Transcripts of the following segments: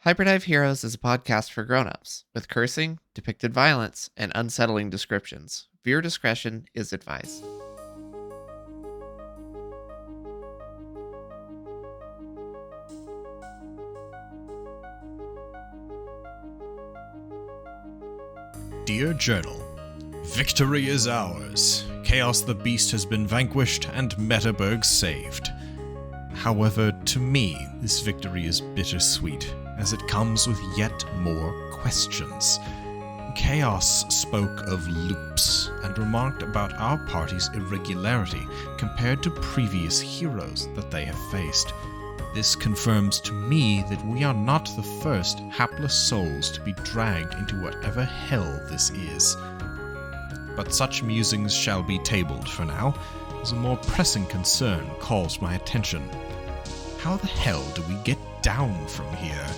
Hyperdive Heroes is a podcast for grown-ups, with cursing, depicted violence, and unsettling descriptions. Viewer discretion is advised. Dear Journal, victory is ours. Chaos the Beast has been vanquished and Metaberg saved. However, to me, this victory is bittersweet, as it comes with yet more questions. Chaos spoke of loops and remarked about our party's irregularity compared to previous heroes that they have faced. This confirms to me that we are not the first hapless souls to be dragged into whatever hell this is. But such musings shall be tabled for now, as a more pressing concern calls my attention. How the hell do we get down from here?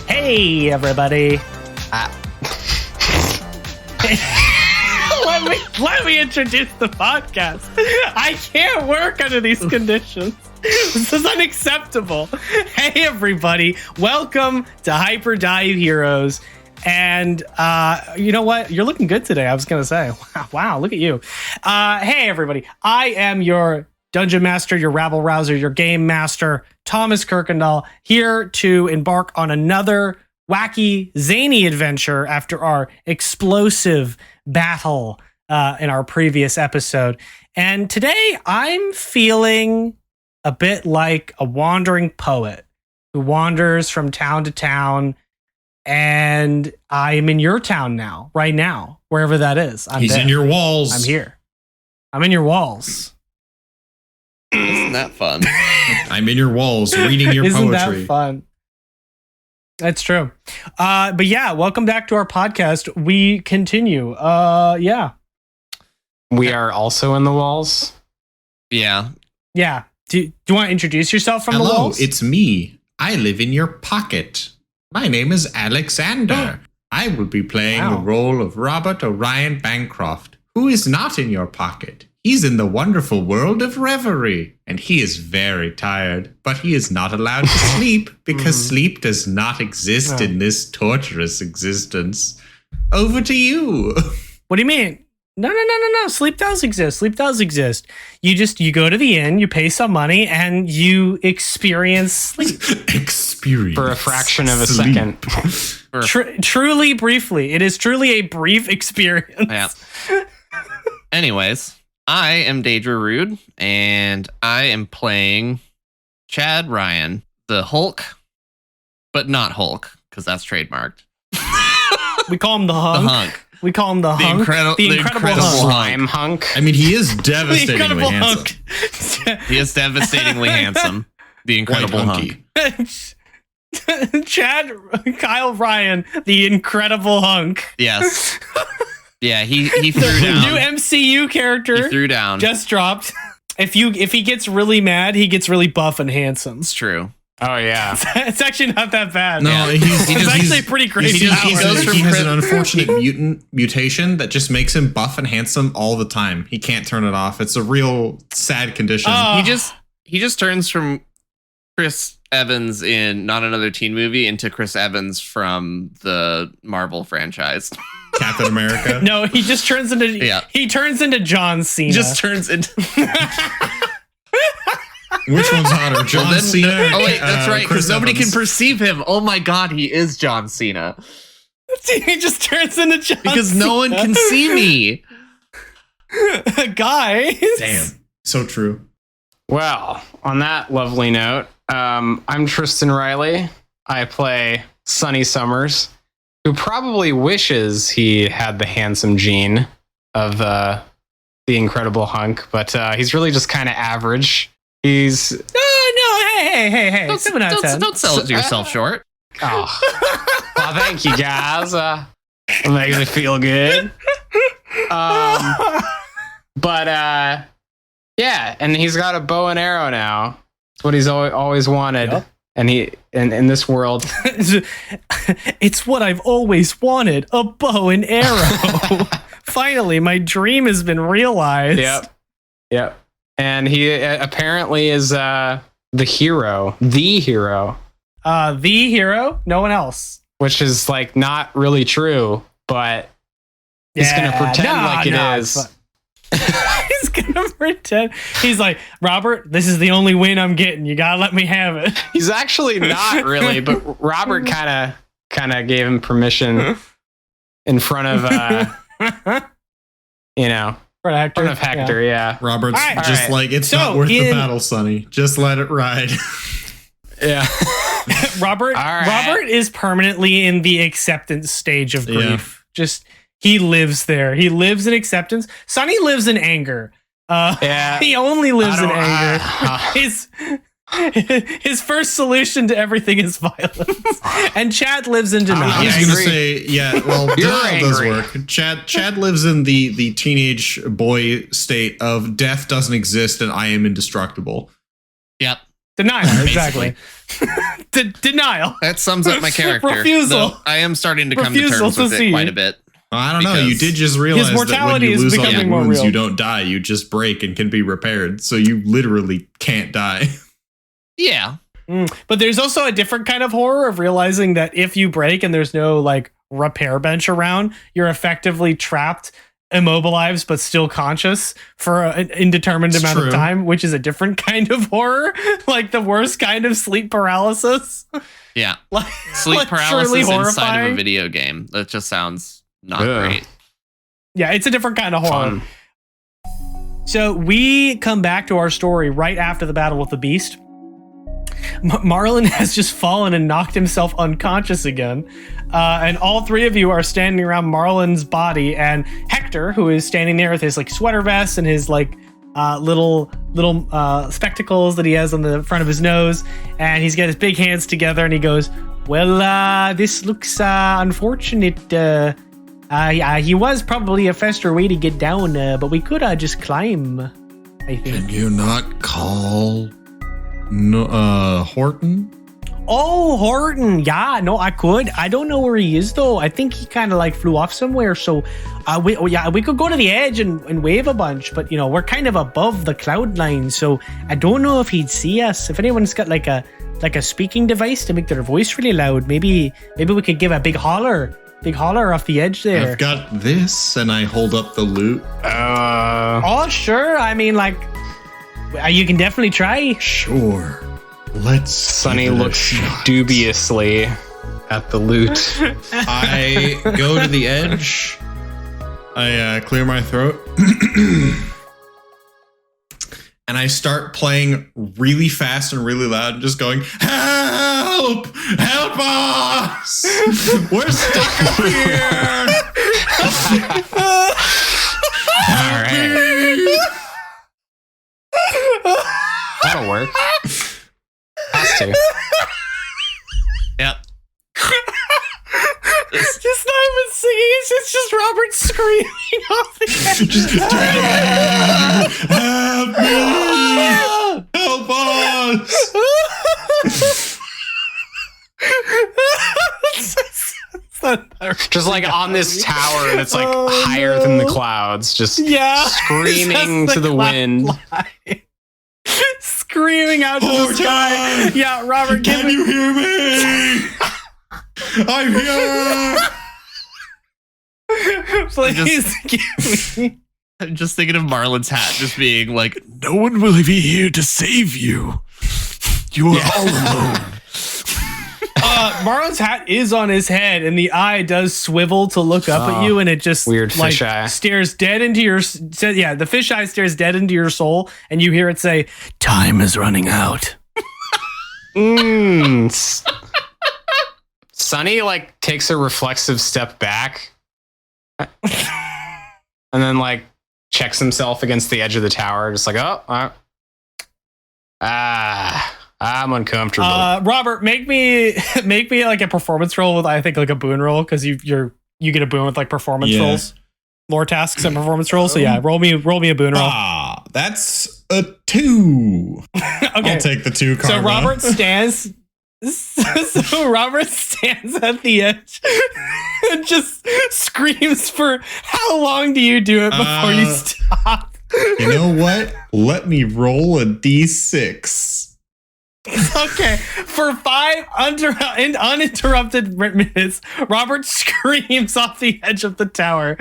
Hey, everybody. Let me introduce the podcast. I can't work under these conditions. This is unacceptable. Hey, everybody. Welcome to Hyperdive Heroes. And you know what? You're looking good today, I was going to say. Wow, look at you. Hey, everybody. I am your Dungeon Master, your rabble rouser, your game master, Thomas Kirkendall, here to embark on another wacky, zany adventure after our explosive battle in our previous episode. And today I'm feeling a bit like a wandering poet who wanders from town to town. And I am in your town now, right now, wherever that is. He's in your walls. I'm here. I'm in your walls. Isn't that fun? I'm in your walls reading your Isn't poetry. That fun? That's true. But yeah, welcome back to our podcast. We continue. Yeah. We are also in the walls. Yeah. Yeah. Do you want to introduce yourself from the Hello, walls? it's me. I live in your pocket. My name is Alexander. I will be playing the role of Robert Orion Bancroft, who is not in your pocket. He's in the wonderful world of Reverie, and he is very tired, but he is not allowed to sleep because sleep does not exist in this torturous existence. Over to you. What do you mean? No. Sleep does exist. Sleep does exist. You go to the inn, you pay some money, and you experience sleep. Experience. For a fraction of a sleep. second. Truly briefly. It is truly a brief experience. Yeah. Anyways, I am Daedra Rude, and I am playing Chad Ryan, the Hulk, but not Hulk, because that's trademarked. We call him the Hunk. The Hunk. We call him the Hunk. The incredible Hunk. Slime hunk. I mean, he is The devastatingly incredible handsome. Hunk. He is devastatingly handsome. The incredible White Hunk. Chad Kyle Ryan, the incredible Hunk. Yes. Yeah, he threw down. New MCU character. He threw down. Just dropped. If he gets really mad, he gets really buff and handsome. It's true. Oh, yeah. It's actually not that bad. No, Yeah. It's actually pretty crazy. He goes from he has an unfortunate mutation that just makes him buff and handsome all the time. He can't turn it off. It's a real sad condition. He just turns from Chris Evans in Not Another Teen Movie into Chris Evans from the Marvel franchise. Captain America. No, he just turns into he turns into John Cena. He just turns into Which one's hotter, John Cena? Oh wait, that's right, because Chris nobody Evans. can perceive him. Oh my god, he is John Cena. He just turns into John Because Cena. no one can see me. Guys. Damn, so true. Well, on that lovely note, I'm Tristan Riley. I play Sonny Summers, who probably wishes he had the handsome gene of the Incredible Hunk, but he's really just kind of average. He's hey. Don't sell yourself short. oh, well, thank you guys. It makes me feel good. But yeah, and he's got a bow and arrow now. It's what he's always wanted. Yep. And in this world, It's what I've always wanted, a bow and arrow. Finally, my dream has been realized. Yep. And he apparently is the hero. The hero. The hero, no one else. Which is like not really true, but he's gonna pretend like it is. He's gonna pretend. He's like, Robert, this is the only win I'm getting. You gotta let me have it. He's actually not really, but Robert kind of gave him permission in front of For Hector. Yeah. Robert's All right. just All right. like, it's So, not worth the in- battle, Sonny. Just let it ride. Yeah. Robert All right. Robert is permanently in the acceptance stage of grief. Just he lives there. He lives in acceptance. Sonny lives in anger. Yeah. He only lives in anger. I His first solution to everything is violence. And Chad lives in denial. I was angry. gonna say, yeah. Well, You're denial does angry. work. Chad lives in the teenage boy state of death doesn't exist and I am indestructible. Yep. Denial, exactly. Denial. That sums up my character. Refusal. Though I am starting to come to Refusal terms with to it see. quite a bit. Well, I don't know. You Because did just realize that when mortality you is lose all becoming your more wounds, real. you don't die. You just break and can be repaired. So you literally can't die. Yeah. But there's also a different kind of horror of realizing that if you break and there's no like repair bench around, you're effectively trapped, immobilized, but still conscious for an indeterminate It's amount true. of time, which is a different kind of horror, like the worst kind of sleep paralysis. Yeah. Like, Sleep like, paralysis truly inside of horrifying. a video game. That just sounds not Ugh. great. Yeah, it's a different kind of horror. Fun. So we come back to our story right after the battle with the beast. Marlon has just fallen and knocked himself unconscious again. And all three of you are standing around Marlon's body, and Hector, who is standing there with his like sweater vest and his like little spectacles that he has on the front of his nose, and he's got his big hands together and he goes, well, this looks unfortunate. He was probably a faster way to get down, but we could just climb, I think. Can you not call Horton? Oh, Horton. Yeah, no, I could. I don't know where he is, though. I think he kind of like flew off somewhere. So we could go to the edge and wave a bunch. But, you know, we're kind of above the cloud line. So I don't know if he'd see us. If anyone's got like a speaking device to make their voice really loud, maybe we could give a big holler off the edge there. I've got this, and I hold up the loot. Oh, sure. I mean, like, you can definitely try. Sure. Let's. Sonny give it a looks shot. dubiously at the loot. I go to the edge. I clear my throat. And I start playing really fast and really loud, just going, help! Help us! We're stuck up here! All right. That'll work. Has to. Yep. Just not even singing. It's just Robert screaming off the edge. Help me! Help us! Just like on this tower, and it's like higher than the clouds, just screaming Just to the cloud wind. line. Screaming out to the Horton! sky. Yeah, Robert, Can you hear me? I'm here! please give me. I'm just thinking of Marlon's hat just being like, no one will be here to save you. You are all alone. Marlon's hat is on his head, and the eye does swivel to look up at you, and it just Weird like fisheye. stares dead into your. Yeah, the fisheye stares dead into your soul, and you hear it say, "Time is running out." Sonny like takes a reflexive step back and then like checks himself against the edge of the tower, just like, I'm uncomfortable. Robert, make me like a performance roll with, I think, like a boon roll, because you get a boon with like performance rolls, lore tasks and performance rolls. So yeah, roll me a boon roll. That's a 2. Okay. I'll take the 2 karma. So Robert stands at the edge and just screams for, how long do you do it before you stop? You know what? Let me roll a d6. Okay, for 5 uninterrupted minutes, Robert screams off the edge of the tower.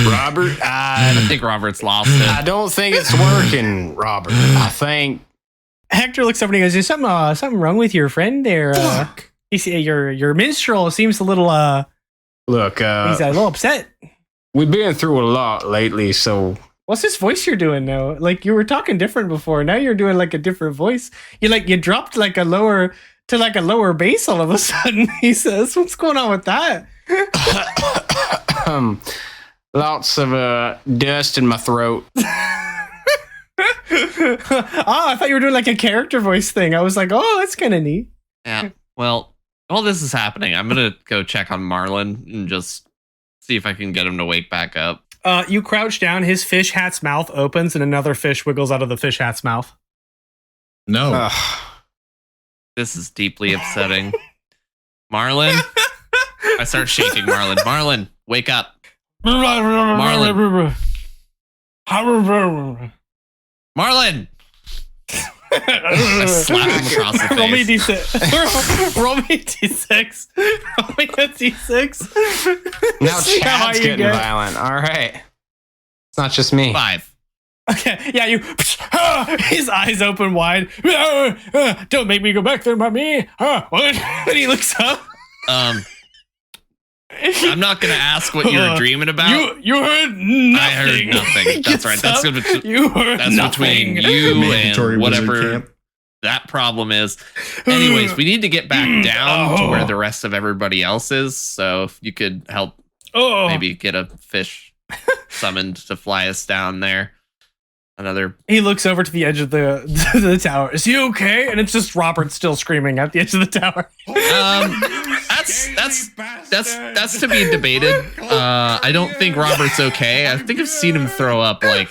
Robert, I think Robert's lost it. I don't think it's working, Robert. I think Hector looks over and he goes, "Is something wrong with your friend there? Your minstrel seems a little look, he's a little upset. We've been through a lot lately, so what's this voice you're doing now? Like, you were talking different before. Now you're doing like a different voice. You dropped like a lower bass all of a sudden." He says, "What's going on with that?" Lots of dust in my throat. I thought you were doing like a character voice thing. I was like, oh, that's kind of neat. Yeah. Well, while this is happening, I'm gonna go check on Marlin and just see if I can get him to wake back up. You crouch down. His fish hat's mouth opens, and another fish wiggles out of the fish hat's mouth. No. This is deeply upsetting. Marlin, I start shaking Marlin. Marlin, wake up. Marlin. Marlin. I slap him across the face. Roll me a d6. Roll me a d6. Roll me a d6. Now See how Chad's you getting get. violent. All right. It's not just me. 5. Okay, yeah, his eyes open wide. Don't make me go back there, mommy. What? And he looks up. I'm not gonna ask what you were dreaming about. You heard nothing. I heard nothing. That's right. That's good. You heard That's nothing. between you Mandatory and wizard whatever camp. that problem is. Anyways, we need to get back down to where the rest of everybody else is. So if you could help maybe get a fish summoned to fly us down there. He looks over to the edge of the tower. Is he okay? And it's just Robert still screaming at the edge of the tower. That's to be debated. I don't think Robert's okay. I think I've seen him throw up like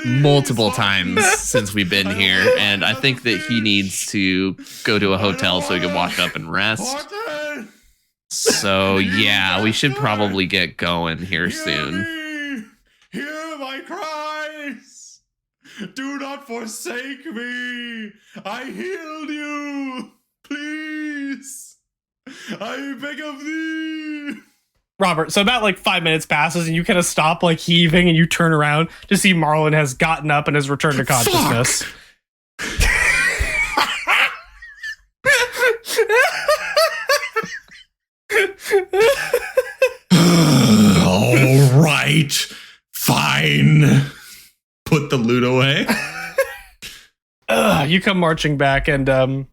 multiple times since we've been here, and I think that he needs to go to a hotel so he can wash up and rest. So yeah, we should probably get going here soon. Hear my cries! Do not forsake me! I healed you! Please! I beg of thee! Robert, so about like 5 minutes passes and you kind of stop like heaving and you turn around to see Marlin has gotten up and has returned to consciousness. All right, fine. Put the loot away. You come marching back and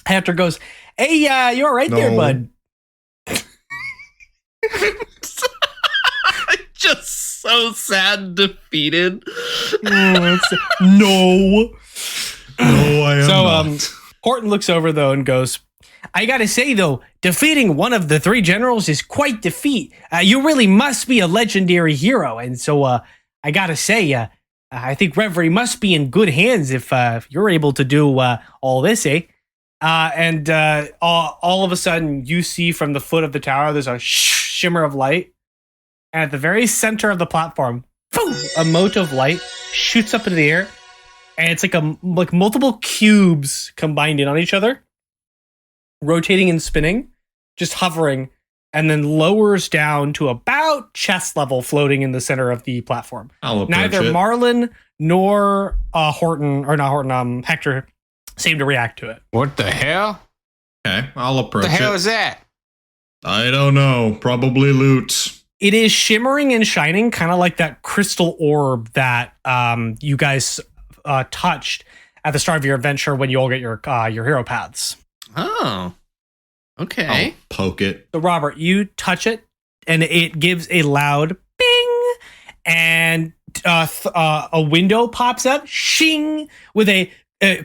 Hector goes, "Hey, you're right there, bud." Just so sad and defeated. No, I am not. Horton looks over though and goes, "I gotta say though, defeating one of the 3 generals is quite the feat. You really must be a legendary hero, and so I gotta say, I think Reverie must be in good hands if you're able to do all this, eh?" And all of a sudden, you see from the foot of the tower, there's a shimmer of light. And at the very center of the platform, boom, a mote of light shoots up into the air. And it's like multiple cubes combined in on each other, rotating and spinning, just hovering, and then lowers down to about chest level, floating in the center of the platform. Neither Marlin nor Hector seem to react to it. What the hell? Okay, I'll approach it. What the hell is that? I don't know. Probably loot. It is shimmering and shining, kind of like that crystal orb that you guys touched at the start of your adventure when you all get your hero paths. Oh, okay. I'll poke it. So Robert, you touch it, and it gives a loud bing, and a window pops up, shing, with a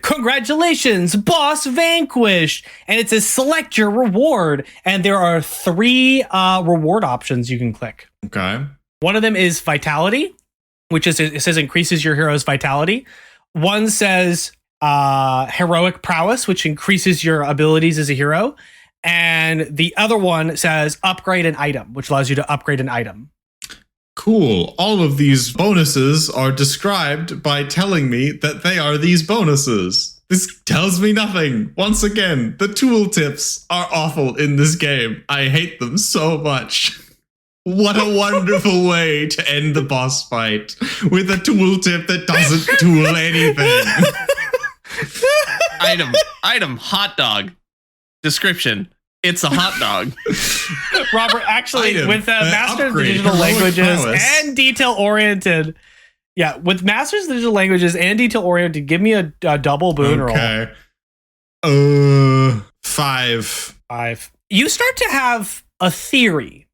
congratulations, boss vanquished, and it says select your reward, and there are 3 reward options you can click. Okay. One of them is vitality, which is, it says increases your hero's vitality. One says heroic prowess, which increases your abilities as a hero, and the other one says upgrade an item, which allows you to upgrade an item. Cool. All of these bonuses are described by telling me that they are these bonuses. This tells me nothing. Once again, the tooltips are awful in this game. I hate them so much. What a wonderful way to end the boss fight with a tooltip that doesn't tool anything. Item, hot dog. Description. It's a hot dog. Robert, actually, Item, with Master of the upgrade, Digital heroic Languages prowess. and Detail-Oriented, with Masters of the Digital Languages and Detail-Oriented, give me a double boon roll. Okay. 5. 5. You start to have a theory,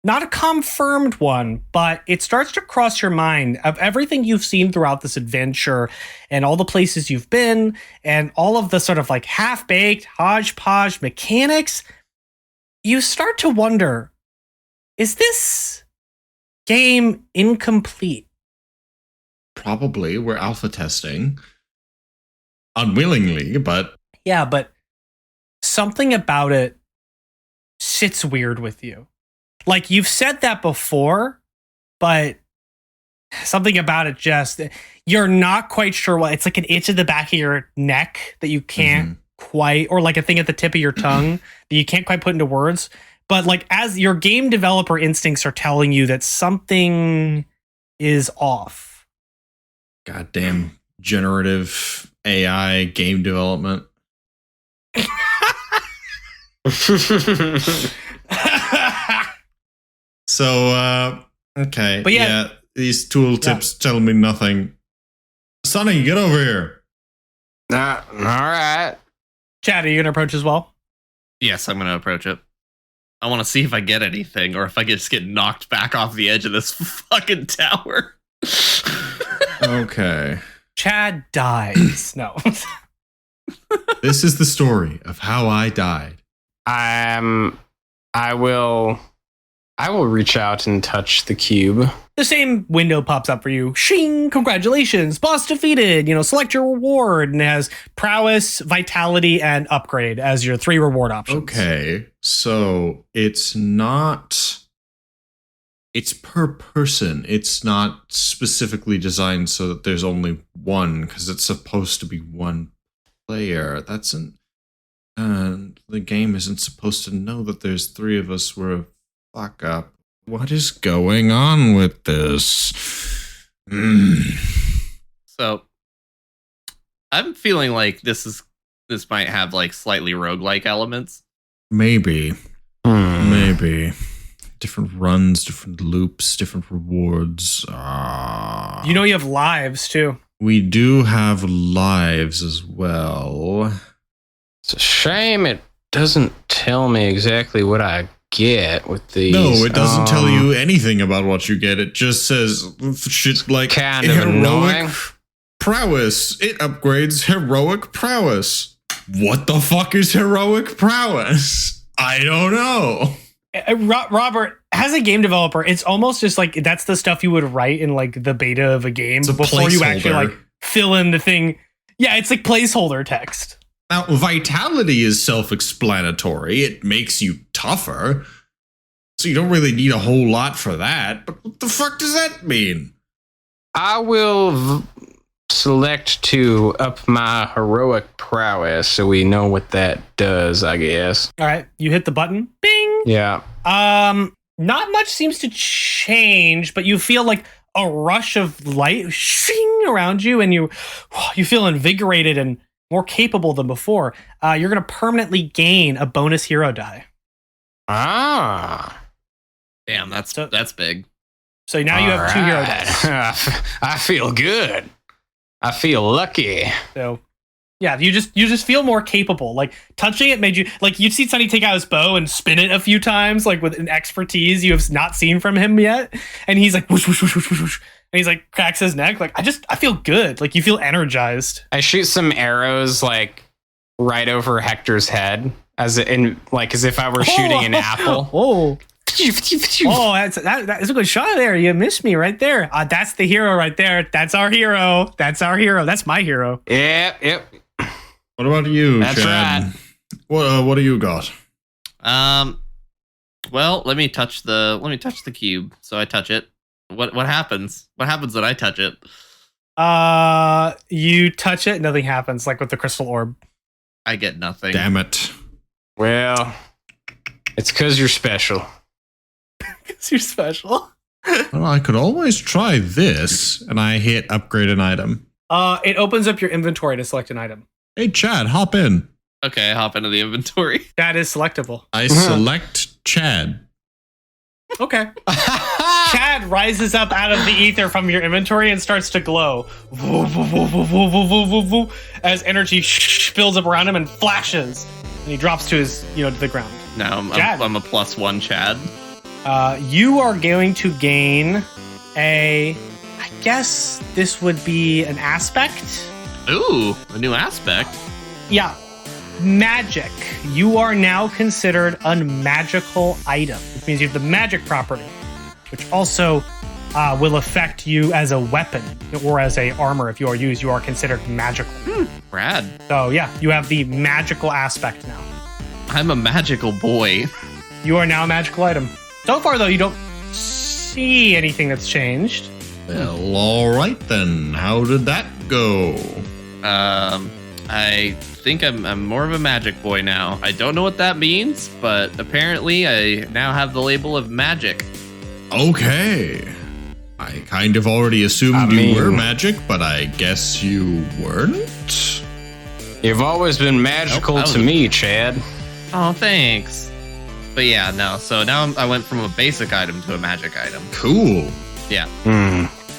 not a confirmed one, but it starts to cross your mind of everything you've seen throughout this adventure and all the places you've been and all of the sort of like half-baked hodgepodge mechanics. You start to wonder, is this game incomplete? Probably. We're alpha testing. Unwillingly, but... Yeah, but something about it sits weird with you. Like, you've said that before, but something about it just, you're not quite sure what. It's like an itch at the back of your neck that you can't quite, or like a thing at the tip of your tongue that you can't quite put into words. But like, as your game developer instincts are telling you that something is off. Goddamn generative AI game development. So, okay. But yeah. These tooltips tell me nothing. Sonny, get over here. All right. Chad, are you going to approach as well? Yes, I'm going to approach it. I want to see if I get anything or if I just get knocked back off the edge of this fucking tower. Okay. Chad dies. No. This is the story of how I died. I will reach out and touch the cube. The same window pops up for you. Shing! Congratulations! Boss defeated! Select your reward. And it has prowess, vitality, and upgrade as your 3 reward options. Okay. So it's not... It's per person. It's not specifically designed so that there's only one, because it's supposed to be one player. And the game isn't supposed to know that there's 3 of us. We're a fuck up. What is going on with this? So I'm feeling like this might have like slightly roguelike elements. Maybe. Maybe. Different runs, different loops, different rewards. You have lives too. We do have lives as well. It's a shame it doesn't tell me exactly what I get with these. No, it doesn't tell you anything about what you get. It just says shit like kind of annoying. Prowess. It upgrades heroic prowess. What the fuck is heroic prowess? I don't know. Robert, as a game developer, it's almost just like that's the stuff you would write in like the beta of a game before you actually like fill in the thing. Yeah, it's like placeholder text. Now, vitality is self-explanatory. It makes you tougher. So you don't really need a whole lot for that. But what the fuck does that mean? I will select to up my heroic prowess so we know what that does, I guess. All right, you hit the button. Bing. Yeah. Not much seems to change, but you feel like a rush of light shing around you, and you feel invigorated and more capable than before. You're going to permanently gain a bonus hero die. Ah. Damn, that's big. So now you have 2 hero dice. I feel good. I feel lucky. So yeah, you just feel more capable. Like touching it made you like you'd see Sonny take out his bow and spin it a few times, like with an expertise you have not seen from him yet. And he's like whoosh, whoosh, whoosh, whoosh, whoosh. And he's like cracks his neck. Like I feel good. Like you feel energized. I shoot some arrows like right over Hector's head as if I were shooting an apple. Oh, that's a good shot there. You missed me right there. That's the hero right there. That's our hero. That's my hero. Yep. What about you, That's Chad? right. What do you got? Well, let me touch the cube. So I touch it. What happens? What happens when I touch it? You touch it, nothing happens. Like with the crystal orb, I get nothing. Damn it. Well, it's because you're special. because you're special. Well, I could always try this, and I hit upgrade an item. It opens up your inventory to select an item. Hey, Chad, hop in. Okay, I hop into the inventory. That is selectable. I select Chad. Okay. Chad rises up out of the ether from your inventory and starts to glow. As energy fills up around him and flashes. And he drops to his, to the ground. No, I'm a +1 Chad. You are going to gain I guess this would be an aspect. Ooh, a new aspect. Yeah. Magic. You are now considered a magical item, which means you have the magic property, which also will affect you as a weapon or as a armor. If you are used, you are considered magical. Rad. So yeah, you have the magical aspect now. I'm a magical boy. You are now a magical item. So far, though, you don't see anything that's changed. Well, all right then. How did that go? I think I'm more of a magic boy now. I don't know what that means, but apparently I now have the label of magic. Okay. I kind of already assumed you were magic, but I guess you weren't? You've always been magical to me, Chad. Oh, thanks. But yeah, no. So now I went from a basic item to a magic item. Cool. Yeah.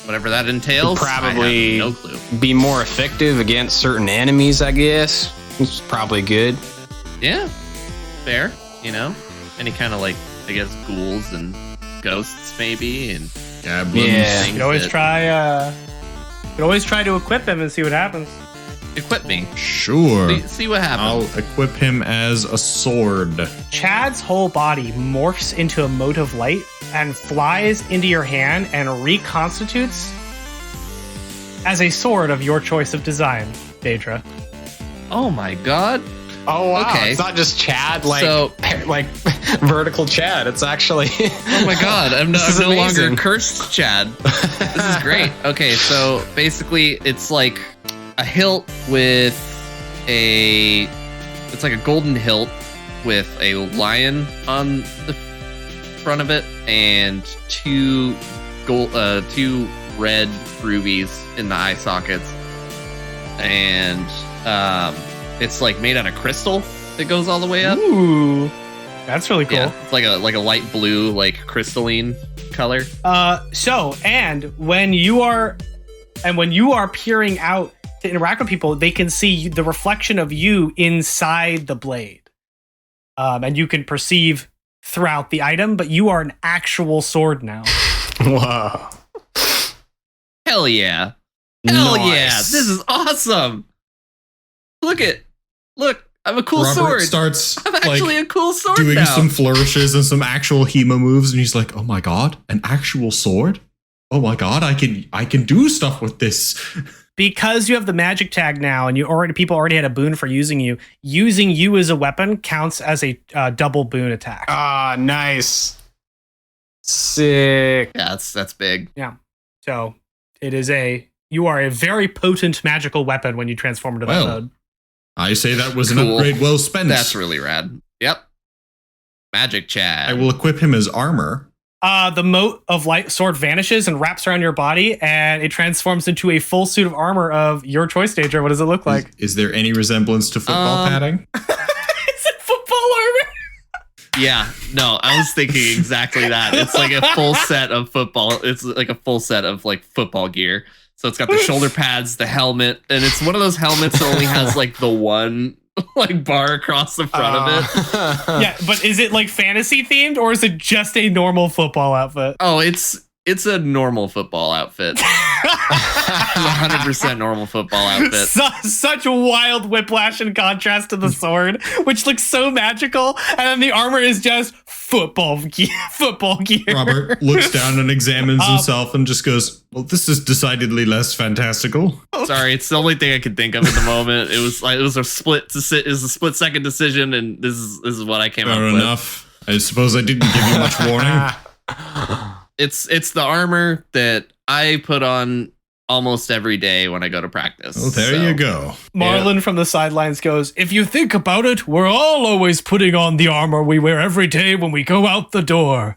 Whatever that entails, Probably I have no clue. Be more effective against certain enemies, I guess. It's probably good. Yeah. Fair. Any kind of I guess ghouls and ghosts maybe and Goblins. Yeah. You could always try. You could always try to equip him and see what happens. Equip me. Sure. See what happens. I'll equip him as a sword. Chad's whole body morphs into a mote of light and flies into your hand and reconstitutes as a sword of your choice of design, Daedra. Oh my god. Oh wow! Okay. It's not just Chad, So- like vertical Chad. It's actually. Oh my god, I'm This no is longer amazing. cursed Chad. This is great. Okay, so basically it's like a hilt with it's like a golden hilt with a lion on the front of it and two red rubies in the eye sockets. And it's like made out of crystal that goes all the way up. Ooh, that's really cool. Yeah, it's like a light blue, like crystalline color. When you are peering out to interact with people, they can see the reflection of you inside the blade. And you can perceive throughout the item, but you are an actual sword now. Wow. Hell yeah. Hell Nice. yeah. This is awesome. Look, I'm a cool Robert sword. starts I'm actually a cool sword doing now. some flourishes and some actual HEMA moves, and he's like, "Oh my god, an actual sword! Oh my god, I can do stuff with this." Because you have the magic tag now, and people already had a boon for using you. Using you as a weapon counts as a double boon attack. Ah, nice. Sick. Yeah, that's big. So you are a very potent magical weapon when you transform into that Well, mode. I say that was an Cool. upgrade well spent. That's really rad. Yep. Magic Chad. I will equip him as armor. The mote of light sword vanishes and wraps around your body, and it transforms into a full suit of armor of your choice, Daedra. What does it look like? Is there any resemblance to football padding? Is it football armor? Yeah, no, I was thinking exactly that. It's like a full set of football. It's like a full set of like football gear. So it's got the shoulder pads, the helmet, and it's one of those helmets that only has like the one like bar across the front of it. Yeah, but is it like fantasy themed or is it just a normal football outfit? Oh, it's a normal football outfit. 100% normal football outfit. Such wild whiplash in contrast to the sword, which looks so magical, and then the armor is just football gear. Robert looks down and examines himself and just goes, well, this is decidedly less fantastical. Sorry, it's the only thing I could think of at the moment. It was a split second decision, and this is what I came up with. Fair enough. I suppose I didn't give you much warning. It's the armor that I put on almost every day when I go to practice. Oh, there you go. Marlon from the sidelines goes, if you think about it, we're all always putting on the armor we wear every day when we go out the door.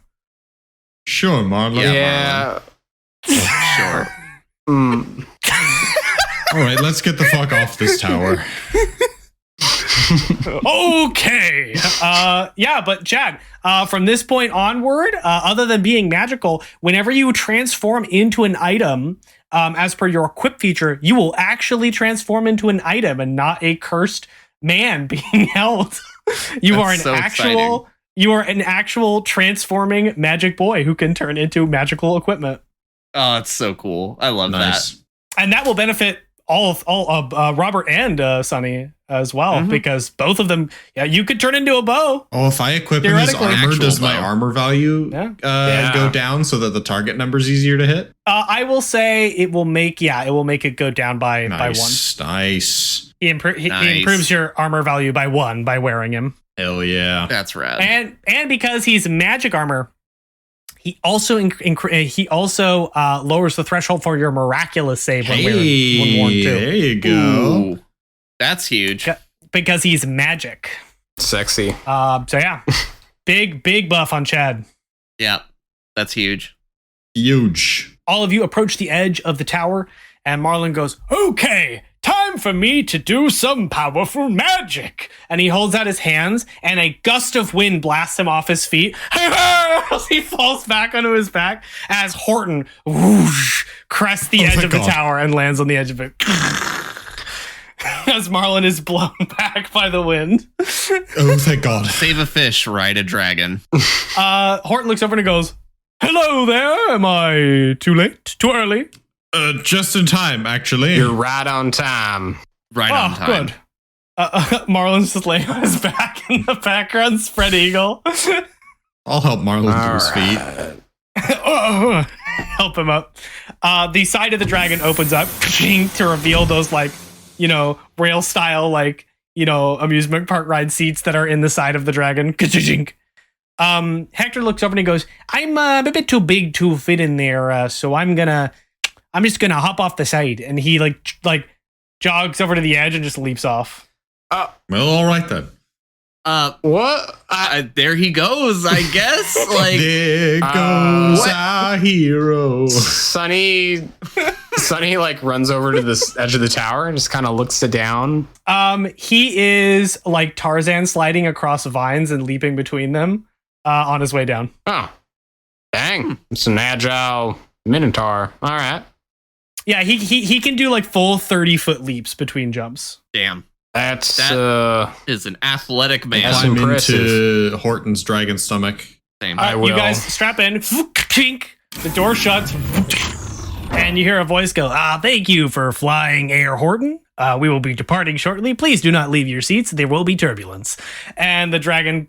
Sure, Marlon. Yeah. Sure. All right, let's get the fuck off this tower. Okay. But Chad, from this point onward, other than being magical, whenever you transform into an item, as per your equip feature, you will actually transform into an item and not a cursed man being held. You are an actual transforming magic boy who can turn into magical equipment. Oh, it's so cool. I love that. And that will benefit all of Robert and Sonny as well, because both of them, you could turn into a bow. Oh, if I equip him his armor, does my armor value go down so that the target number is easier to hit? I will say it will make it go down by 1. Nice. He improves your armor value by 1 by wearing him. Hell yeah. That's rad. And because he's magic armor, he also lowers the threshold for your miraculous save when worn too. There you go. Ooh, that's huge. Because he's magic. Sexy. Big buff on Chad. Yeah, that's huge. Huge. All of you approach the edge of the tower, and Marlon goes, okay, time for me to do some powerful magic. And he holds out his hands, and a gust of wind blasts him off his feet as he falls back onto his back as Horton crests the edge of the tower and lands on the edge of it. As Marlon is blown back by the wind. Oh, thank God. Save a fish, ride a dragon. Horton looks over and goes, hello there. Am I too late? Too early? Just in time, actually. You're right on time. Right on time. Good. Marlon's just laying on his back in the background, spread eagle. I'll help Marlon to his feet. Help him up. The side of the dragon opens up to reveal those rail style amusement park ride seats that are in the side of the dragon. Hector looks over and he goes, I'm a bit too big to fit in there, so I'm just gonna hop off the side. And he jogs over to the edge and just leaps off. Well, all right then. What? There he goes, I guess. There goes our hero. Sonny runs over to this edge of the tower and just kind of looks down. He is like Tarzan sliding across vines and leaping between them on his way down. Oh, dang! It's an agile minotaur. All right. Yeah, he can do full 30-foot leaps between jumps. Damn. That is an athletic man. That's Climb impressive. into Horton's dragon stomach. Same. I will. You guys strap in. The door shuts. And you hear a voice go, thank you for flying Air Horton. We will be departing shortly. Please do not leave your seats. There will be turbulence. And the dragon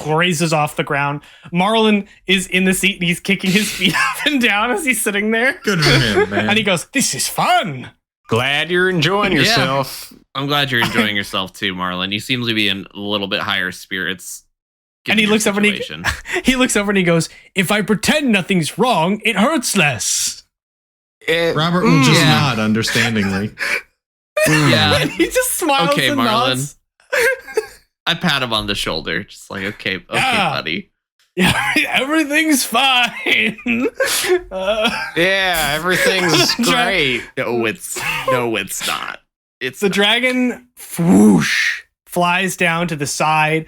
raises off the ground. Marlon is in the seat and he's kicking his feet up and down as he's sitting there. Good for him, man. And he goes, this is fun. Glad you're enjoying yourself. I'm glad you're enjoying yourself too, Marlon. You seem to be in a little bit higher spirits. And he looks over and he looks over and he goes, if I pretend nothing's wrong, it hurts less. Robert will just nod understandingly. Yeah. And he just smiles Okay, and Marlon. nods. I pat him on the shoulder, just like, okay, buddy. Yeah, everything's fine. Yeah, everything's great. No, it's not. It's the dragon whoosh flies down to the side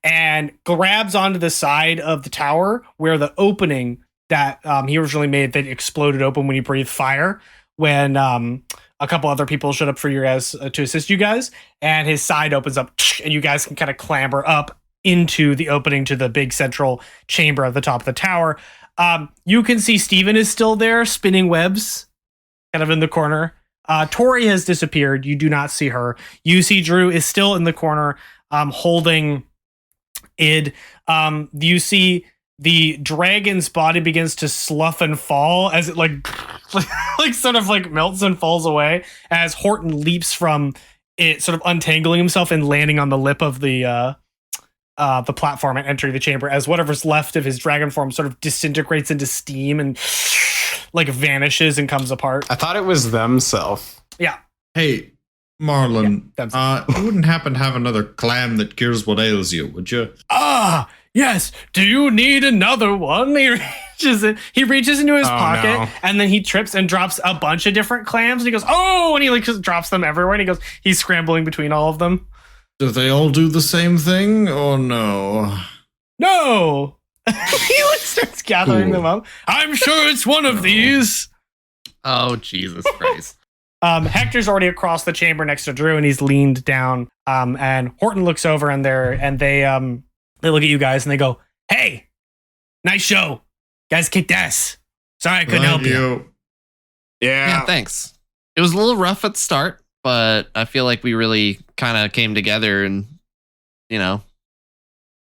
and grabs onto the side of the tower where the opening that he originally made that exploded open when he breathed fire when a couple other people showed up for you guys to assist you guys, and his side opens up and you guys can kind of clamber up into the opening to the big central chamber at the top of the tower. You can see Steven is still there spinning webs kind of in the corner. Tori has disappeared. You do not see her. You see Drew is still in the corner holding Id. You see the dragon's body begins to slough and fall as it like sort of like melts and falls away as Horton leaps from it, sort of untangling himself and landing on the lip of the platform and entering the chamber as whatever's left of his dragon form sort of disintegrates into steam and like vanishes and comes apart. I thought it was themself. Yeah. Hey, Marlon, Yeah, you wouldn't happen to have another clam that cures what ails you, would you? Yes. Do you need another one? He reaches into his pocket and then he trips and drops a bunch of different clams and he goes, oh, and he like just drops them everywhere and he's scrambling between all of them. Do they all do the same thing or no? No. He like starts gathering them up. I'm sure it's one of these. Oh, Jesus Christ. Hector's already across the chamber next to Drew and he's leaned down. And Horton looks over and they look at you guys and they go, hey, nice show. Guys kicked ass. Sorry I couldn't help you. Yeah, thanks. It was a little rough at the start, but I feel like we really kind of came together and, you know.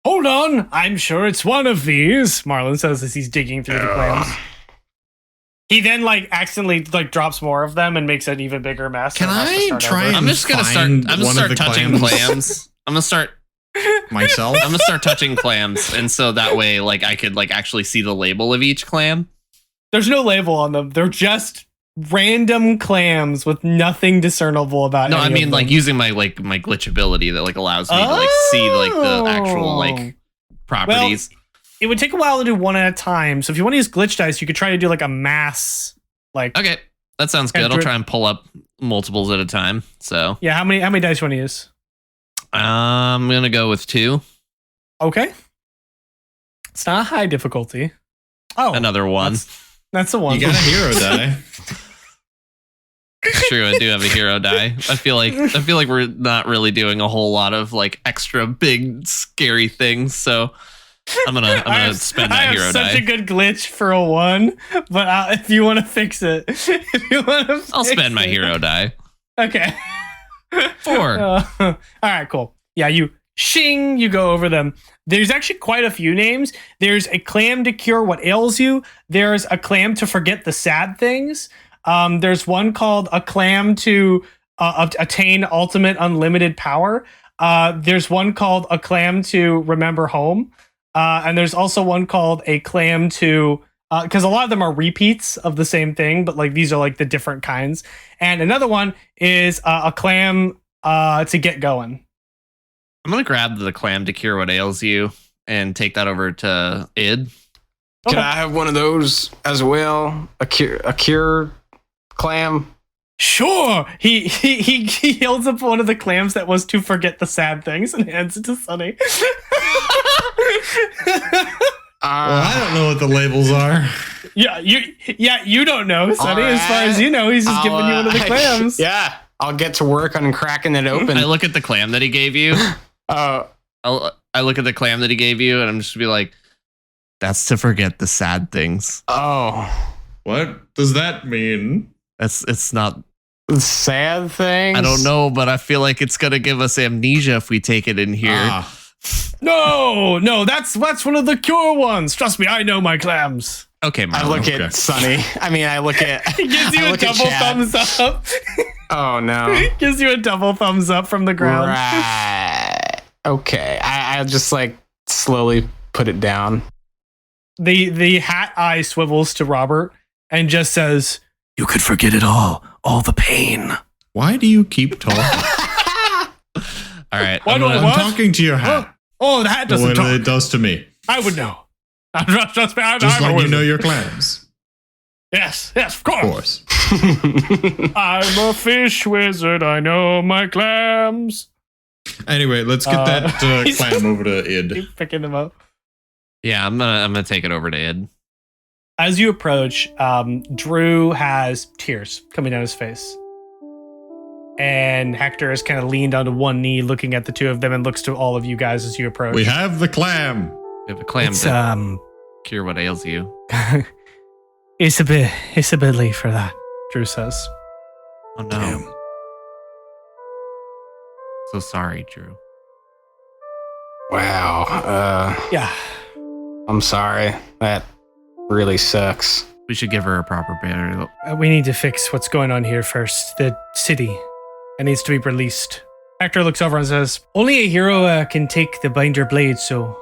Hold on. I'm sure it's one of these, Marlon says as he's digging through the clams. He then like accidentally like drops more of them and makes an even bigger mess. Can I try and I'm just gonna start touching clams. I'm gonna start myself. I'm gonna start touching clams, and so that way, like, I could like actually see the label of each clam. There's no label on them. They're just random clams with nothing discernible about. No, I mean like using my glitch ability that like allows me to like see like the actual like properties. Well, it would take a while to do one at a time. So if you want to use glitch dice, you could try to do like a mass. Like, okay, that sounds good. I'll try and pull up multiples at a time. So yeah, how many dice you want to use? I'm gonna go with 2. Okay, it's not high difficulty. Oh, another 1. That's the one. You got a hero die. True, I do have a hero die. I feel like we're not really doing a whole lot of like extra big scary things. So I'm gonna spend that hero die. I have such a good glitch for a 1, but if you want to fix it, I'll spend my hero die. Okay. 4. All right, cool. Yeah, you go over them. There's actually quite a few names. There's a clam to cure what ails you. There's a clam to forget the sad things. There's one called a clam to attain ultimate unlimited power. There's one called a clam to remember home. And there's also one called a clam to, because a lot of them are repeats of the same thing, but like these are like the different kinds. And another one is a clam to get going. I'm gonna grab the clam to cure what ails you and take that over to Id. Can I have one of those as well? A cure clam? Sure. He holds up one of the clams that was to forget the sad things and hands it to Sonny. Well, I don't know what the labels are. Yeah, you don't know, Sonny. Right. As far as you know, he's just giving you one of the clams. Yeah, I'll get to work on cracking it open. I look at the clam that he gave you. I look at the clam that he gave you, and I'm just gonna be like, "That's to forget the sad things." Oh, what does that mean? It's not sad things. I don't know, but I feel like it's gonna give us amnesia if we take it in here. No, that's one of the cure ones. Trust me, I know my clams. Okay, Marlon. I look at Sonny. I mean, I look at. He gives you a double thumbs up. Oh no! Gives you a double thumbs up from the ground. Right. Okay. I just like slowly put it down. The hat eye swivels to Robert and just says, "You could forget it all the pain." Why do you keep talking? All right. I'm talking to your hat. Oh, the hat doesn't talk. It does to me. I would know. Just like you know your clams. Yes, of course. I'm a fish wizard. I know my clams. Anyway, let's get that clam over to Id. Keep picking them up. Yeah, I'm gonna take it over to Id. As you approach, Drew has tears coming down his face. And Hector is kind of leaned onto one knee looking at the two of them and looks to all of you guys as you approach. We have the clam. We have a clam It's, to cure what ails you. it's a bit late for that, Drew says. Oh no. Damn. So sorry, Drew. Wow. Yeah. I'm sorry. That really sucks. We should give her a proper burial. We need to fix what's going on here first. The city. It needs to be released. Hector looks over and says, only a hero can take the binder blade, so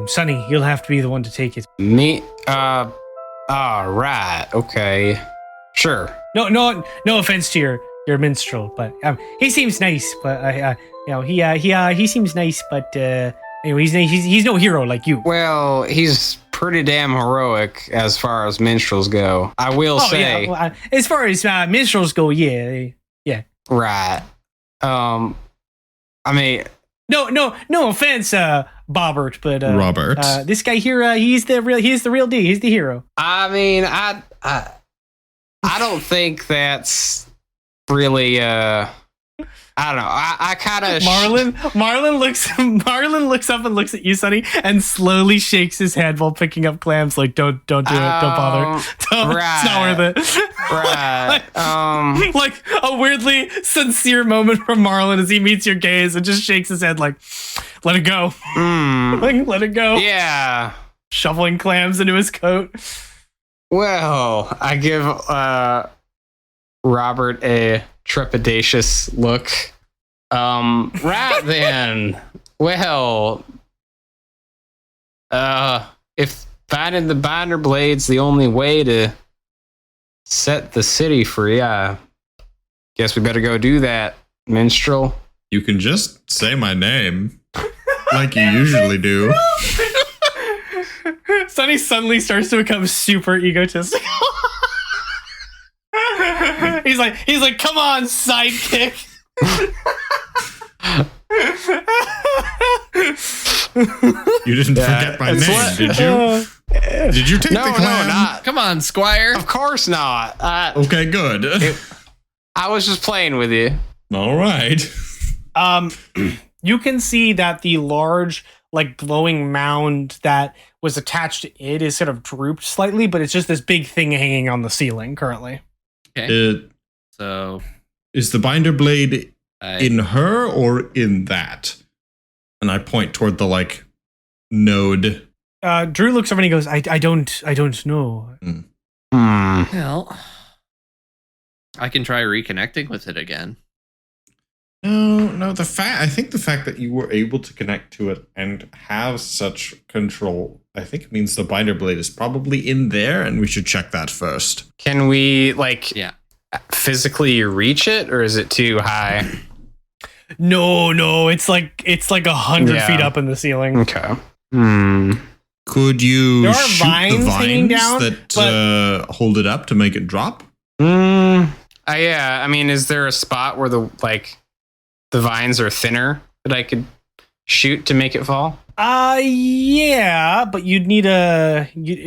Sonny, you'll have to be the one to take it. Me? Right. Okay. Sure. No offense to your minstrel, but he seems nice. But he seems nice. But anyway, he's no hero like you. Well, he's pretty damn heroic as far as minstrels go. I will say. Yeah, well, as far as minstrels go, yeah. Right. I mean. No offense, Bobbert, but Robert. this guy here, he's the real deal. He's the hero. I mean, I don't think that's really I don't know. I kind of Marlon looks up and looks at you, Sonny, and slowly shakes his head while picking up clams. Like, don't do it. Don't bother. It's not worth it. Right. Like a weirdly sincere moment from Marlon as he meets your gaze and just shakes his head like, let it go. Like, let it go. Yeah. Shoveling clams into his coat. Well, I give Robert a trepidatious look. Right then. Well, if finding the binder blade's the only way to set the city free, I guess we better go do that, minstrel. You can just say my name, like you usually do. Sonny suddenly starts to become super egotistical. He's like, come on, sidekick. You didn't forget my name, did you? Did you take the clam? No, not. Come on, Squire. Of course not. Okay, good. I was just playing with you. All right. You can see that the large, like, glowing mound that was attached to it is sort of drooped slightly, but it's just this big thing hanging on the ceiling currently. Okay. So is the binder blade in her or in that? And I point toward the like node. Drew looks over and he goes, I don't know. Well, I can try reconnecting with it again. No. I think the fact that you were able to connect to it and have such control, I think means the binder blade is probably in there, and we should check that first. Can we physically reach it, or is it too high? No, it's like 100 feet up in the ceiling. Okay. Could you There are shoot vines the hanging vines down, that hold it up to make it drop? Yeah. I mean, is there a spot where the vines are thinner that I could shoot to make it fall? Yeah, but you'd need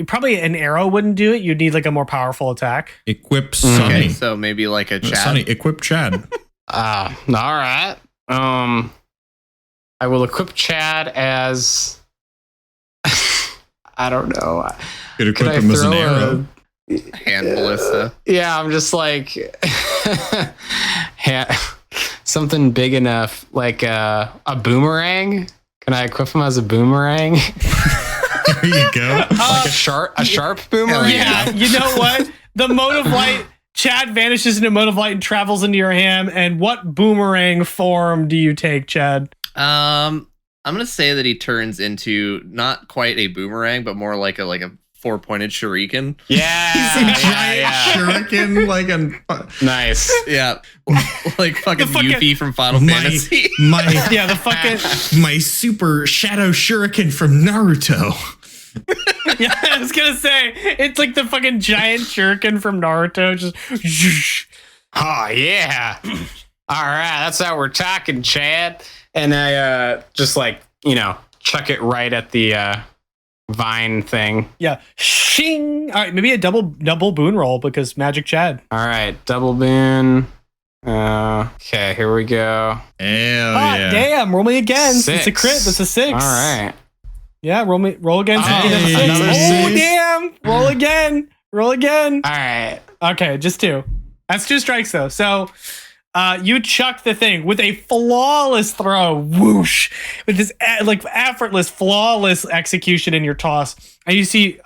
probably an arrow wouldn't do it. You'd need like a more powerful attack. Equip Sonny. Okay, so maybe like a Chad. Sonny, equip Chad. All right. I will equip Chad as I don't know. Could equip him as an arrow. Hand ballista. Yeah, I'm just like something big enough, like a boomerang. Can I equip him as a boomerang? There you go. Like a sharp boomerang. Yeah, you know what? The mode of light. Chad vanishes into mode of light and travels into your hand. And what boomerang form do you take, Chad? I'm gonna say that he turns into not quite a boomerang, but more like a 4-pointed shuriken. Yeah, shuriken, like a nice. Yeah, like fucking Yuffie from Final Fantasy. My super shadow shuriken from Naruto. Yeah, I was gonna say it's like the fucking giant shuriken from Naruto. Just Oh yeah. All right, that's how we're talking, Chad. And I just like, chuck it right at the vine thing. yeah, shing. All right, maybe a double boon roll because Magic Chad. All right, double boon. Okay, here we go. Hell Ah, damn! Roll me again. 6. It's a crit. That's a 6. All right. Yeah, roll again. Hey, That's a 6. another Oh 6. damn! Roll again. Roll again. All right. Okay, just 2. That's 2 strikes though. So you chuck the thing with a flawless throw, whoosh, with this like effortless, flawless execution in your toss, and you see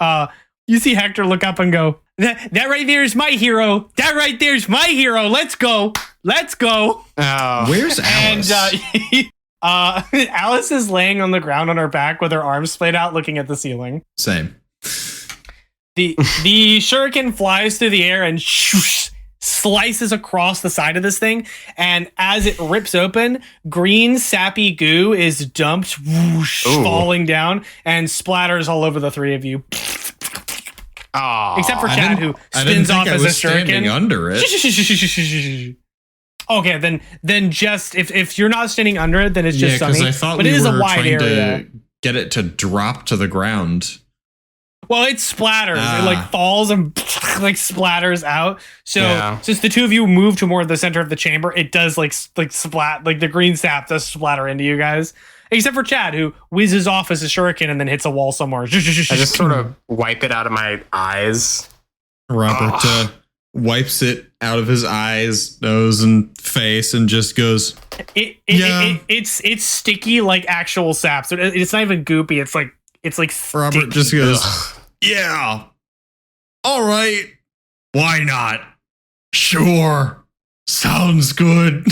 Hector look up and go, "That right there is my hero. That right there is my hero. Let's go, let's go." Oh, Where's Alice? And Alice is laying on the ground on her back with her arms splayed out, looking at the ceiling. Same. The shuriken flies through the air and shoosh, slices across the side of this thing, and as it rips open, green sappy goo is dumped, whoosh, falling down, and splatters all over the 3 of you. oh. Except for Chad, who I didn't spins think off I as a was standing shuriken. under it. Okay, then just if you're not standing under it, then it's just Yeah, because Sonny. I thought but we it is were a wide trying area. to get it to drop to the ground. Well, it splatters. It like falls and like splatters out. So since the 2 of you move to more of the center of the chamber, it does like splat, like the green sap does splatter into you guys. Except for Chad, who whizzes off as a shuriken and then hits a wall somewhere. I just sort of wipe it out of my eyes. Robert wipes it out of his eyes, nose, and face, and just goes, it's sticky like actual sap. So it's not even goopy. It's like Robert sticky. just goes, yeah, all right, why not? Sure, sounds good.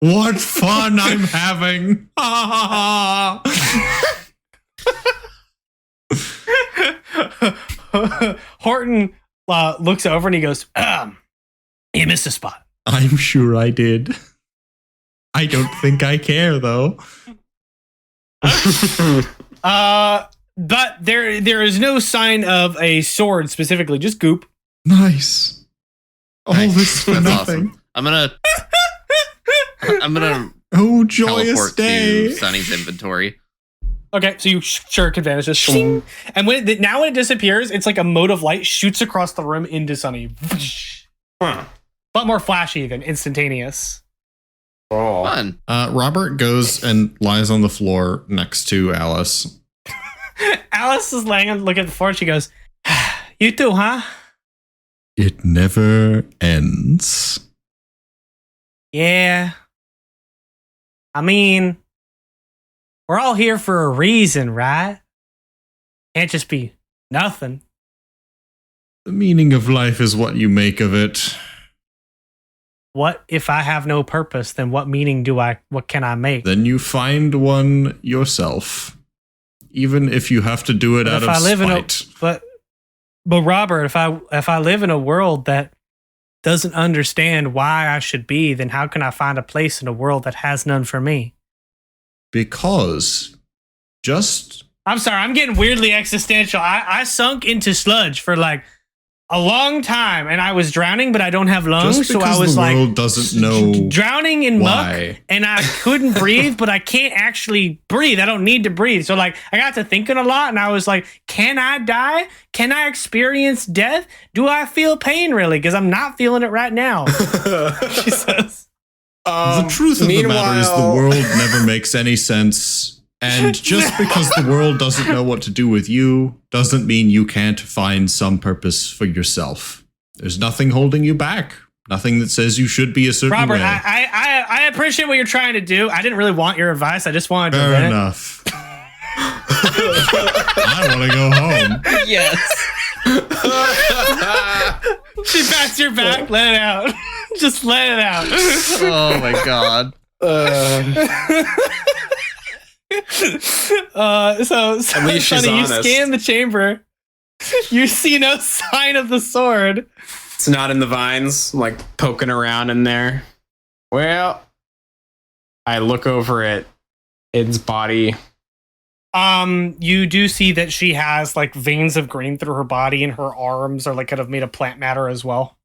What fun I'm having. Horton looks over and he goes, you missed a spot. I'm sure I did. I don't think I care, though. But there is no sign of a sword specifically, just goop. Nice. All Nice. this for That's nothing. awesome. I'm gonna Oh, joyous teleport day. to Sonny's inventory. Okay, so you shirk advantage, just shing. And when it disappears, it's like a mode of light shoots across the room into Sonny. But more flashy than instantaneous. Oh. Fun. Robert goes and lies on the floor next to Alice. Alice is laying and looking at the floor and she goes, you too, huh? It never ends. Yeah. I mean, we're all here for a reason, right? Can't just be nothing. The meaning of life is what you make of it. What if I have no purpose? Then what can I make? Then you find one yourself. Even if you have to do it out of spite. But Robert, if I live in a world that doesn't understand why I should be, then how can I find a place in a world that has none for me? Because I'm sorry, I'm getting weirdly existential. I sunk into sludge for like a long time and I was drowning, but I don't have lungs. just So because I was the like world doesn't know drowning in why. muck and I couldn't breathe, but I can't actually breathe. I don't need to breathe. So like I got to thinking a lot and I was like, can I die? Can I experience death? Do I feel pain really? Because I'm not feeling it right now. She says. The truth of the matter is the world never makes any sense. And just because the world doesn't know what to do with you doesn't mean you can't find some purpose for yourself. There's nothing holding you back. Nothing that says you should be a certain Robert, way. I appreciate what you're trying to do. I didn't really want your advice. I just wanted to Fair vent. enough. I want to go home. Yes. She pats your back. Let it out. Just let it out. Oh my god. So At least she's Sonny, you honest. scan the chamber. You see no sign of the sword. It's not in the vines, like poking around in there. Well, I look over at Id's body You do see that she has like veins of green through her body, and her arms are like kind of made of plant matter as well.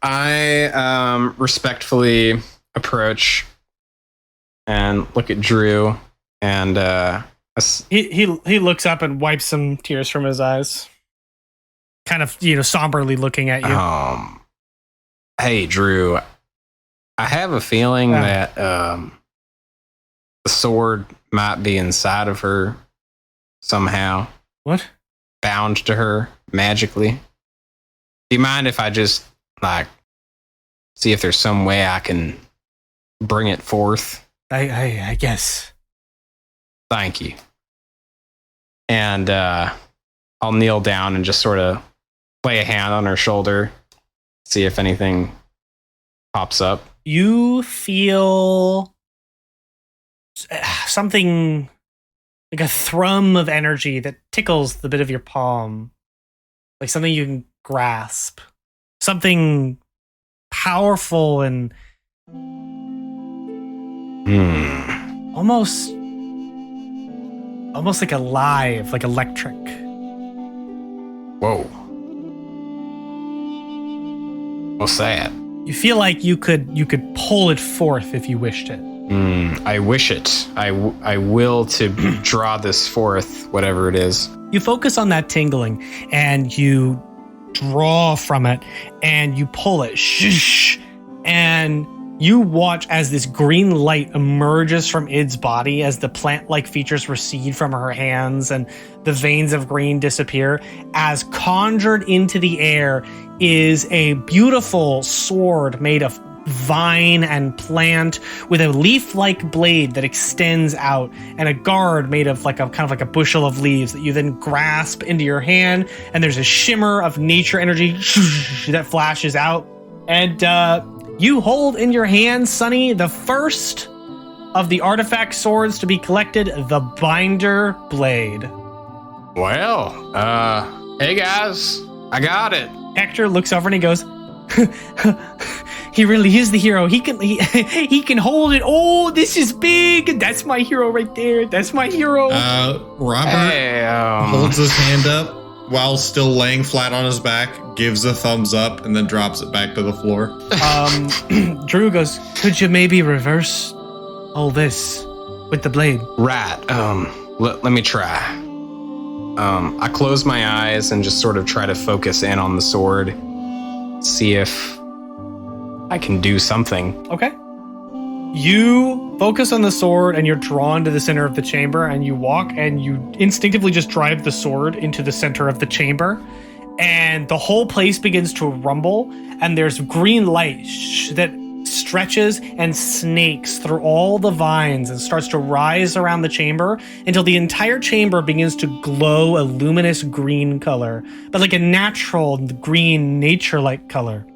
I respectfully approach and look at Drew, and he looks up and wipes some tears from his eyes, kind of somberly looking at you. Hey Drew, I have a feeling that the sword might be inside of her somehow. What? Bound to her magically. Do you mind if I just see if there's some way I can bring it forth? I guess. Thank you. And I'll kneel down and just sort of lay a hand on her shoulder, see if anything pops up. You feel something like a thrum of energy that tickles the bit of your palm, like something you can grasp, something powerful and almost like alive, like electric. Whoa. What's that? You feel like you could pull it forth if you wished it. I wish it. I will to draw this forth, whatever it is. You focus on that tingling and you draw from it and you pull it. Shh. And you watch as this green light emerges from Id's body as the plant-like features recede from her hands and the veins of green disappear. As conjured into the air is a beautiful sword made of vine and plant with a leaf-like blade that extends out, and a guard made of like a bushel of leaves that you then grasp into your hand, and there's a shimmer of nature energy that flashes out, and you hold in your hand, Sonny, the first of the artifact swords to be collected, the Binder Blade. Well, hey guys, I got it. Hector looks over and he goes, he really is the hero. He can hold it. Oh, this is big. That's my hero right there. That's my hero. Robert holds his hand up while still laying flat on his back, gives a thumbs up, and then drops it back to the floor. Drew goes, could you maybe reverse all this with the blade? Right. Let me try. I close my eyes and just sort of try to focus in on the sword, see if I can do something. Okay. You focus on the sword and you're drawn to the center of the chamber, and you walk and you instinctively just drive the sword into the center of the chamber, and the whole place begins to rumble, and there's green light that stretches and snakes through all the vines and starts to rise around the chamber until the entire chamber begins to glow a luminous green color, but like a natural green nature-like color.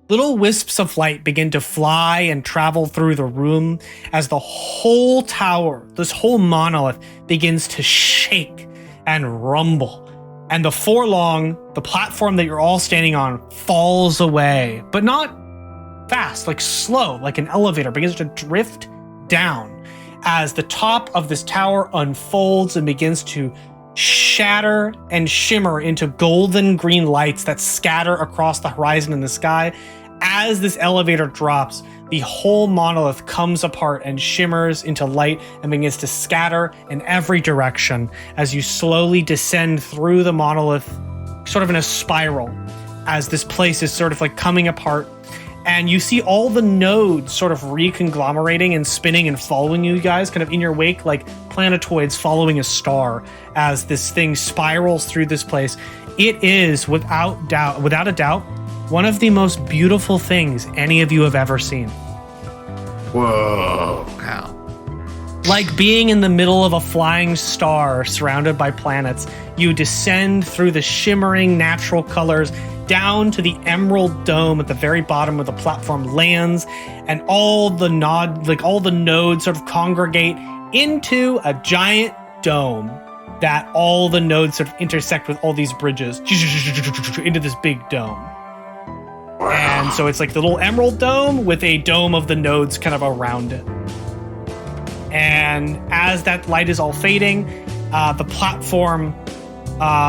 Little wisps of light begin to fly and travel through the room as the whole tower, this whole monolith, begins to shake and rumble. And the platform that you're all standing on falls away, but not fast, like slow, like an elevator, begins to drift down as the top of this tower unfolds and begins to shatter and shimmer into golden green lights that scatter across the horizon in the sky. As this elevator drops, the whole monolith comes apart and shimmers into light and begins to scatter in every direction as you slowly descend through the monolith, sort of in a spiral, as this place is sort of like coming apart. And you see all the nodes sort of reconglomerating and spinning and following you guys kind of in your wake, like planetoids following a star as this thing spirals through this place. It is, without a doubt, one of the most beautiful things any of you have ever seen. Whoa. Wow. Like being in the middle of a flying star surrounded by planets, you descend through the shimmering natural colors down to the emerald dome at the very bottom where the platform lands, and all the nodes sort of congregate into a giant dome that all the nodes sort of intersect with all these bridges into this big dome. And so it's like the little emerald dome with a dome of the nodes kind of around it. And as that light is all fading, the platform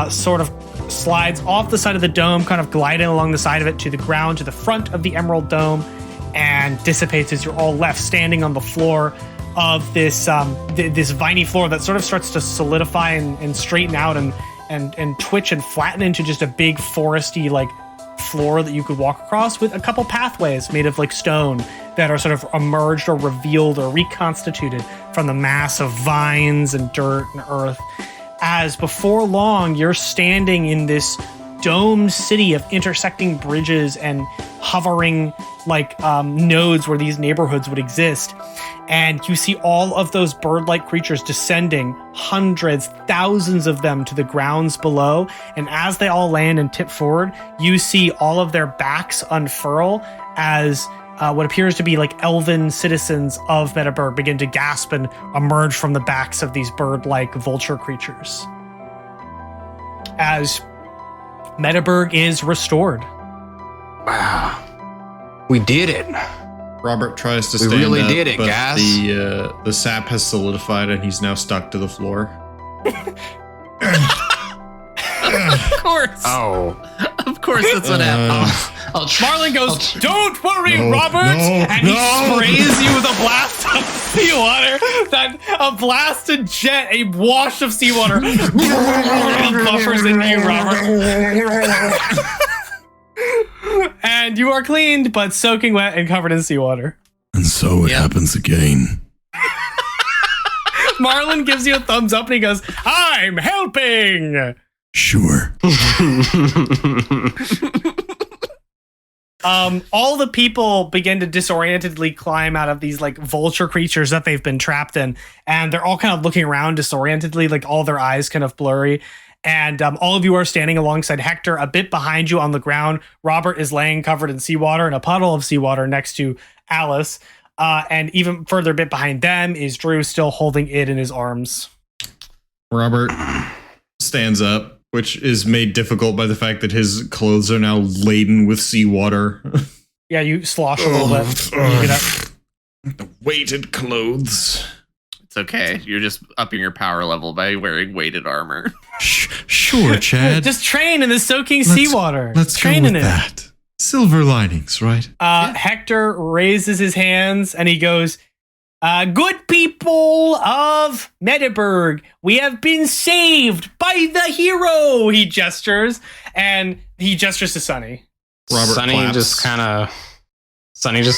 sort of slides off the side of the dome, kind of gliding along the side of it to the ground, to the front of the Emerald Dome, and dissipates as you're all left standing on the floor of this this viney floor that sort of starts to solidify and straighten out and twitch and flatten into just a big foresty like floor that you could walk across, with a couple pathways made of like stone that are sort of emerged or revealed or reconstituted from the mass of vines and dirt and earth. As before long, you're standing in this domed city of intersecting bridges and hovering like nodes where these neighborhoods would exist. And you see all of those bird-like creatures descending, hundreds, thousands of them, to the grounds below. And as they all land and tip forward, you see all of their backs unfurl as what appears to be like elven citizens of Metaburg begin to gasp and emerge from the backs of these bird-like vulture creatures. As Metaburg is restored. Wow. We did it. Robert tries to We stand really up, did it, but guys. the sap has solidified and he's now stuck to the floor. Of course. Oh. Of course that's what happened. Marlon goes, "Don't worry, No, Robert!" no, and he no. sprays you with a blast of seawater. A blasted jet, a wash of seawater buffers into you, Robert. And you are cleaned, but soaking wet and covered in seawater. And so it happens again. Marlon gives you a thumbs up and he goes, "I'm helping!" Sure. All the people begin to disorientedly climb out of these like vulture creatures that they've been trapped in, and they're all kind of looking around disorientedly, like all their eyes kind of blurry. And all of you are standing alongside Hector. A bit behind you on the ground, Robert is laying covered in seawater, in a puddle of seawater next to Alice. And even further a bit behind them is Drew, still holding it in his arms. Robert stands up, which is made difficult by the fact that his clothes are now laden with seawater. Yeah, you slosh a little bit. You get up. The weighted clothes. It's okay. You're just upping your power level by wearing weighted armor. Sure, Chad. Just train in the soaking seawater. Let's train go in with it. that. Silver linings, right? Hector raises his hands and he goes, "Good people of Metaburg, we have been saved by the hero." He gestures, and he gestures to Sonny. Robert Sonny claps. just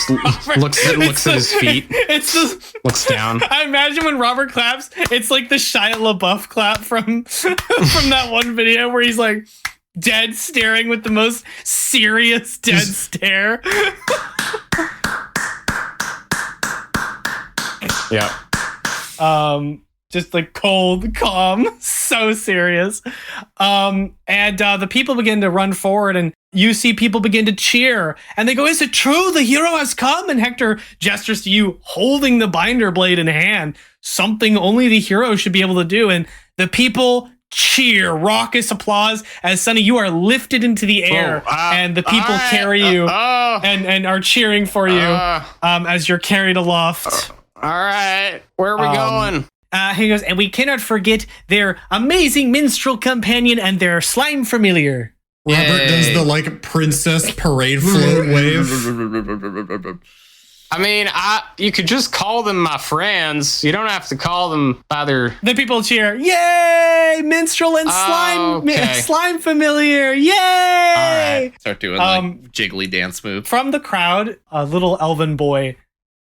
looks at his feet, It's the, looks down. I imagine when Robert claps, it's like the Shia LaBeouf clap from that one video where he's like dead staring with the most serious dead stare. Yeah. Just like cold, calm, so serious. And the people begin to run forward, and you see people begin to cheer, and they go, "Is it true? The hero has come?" And Hector gestures to you, holding the binder blade in hand, something only the hero should be able to do. And the people cheer, raucous applause, as Sonny, you are lifted into the air, and the people carry you and are cheering for you as you're carried aloft. All right, where are we going? He goes, "And we cannot forget their amazing minstrel companion and their slime familiar." Robert does the like princess parade float wave. I mean, you could just call them my friends. You don't have to call them by their... The people cheer, "Yay! Minstrel and slime familiar! Yay!" All right. Start doing like jiggly dance move. From the crowd, a little elven boy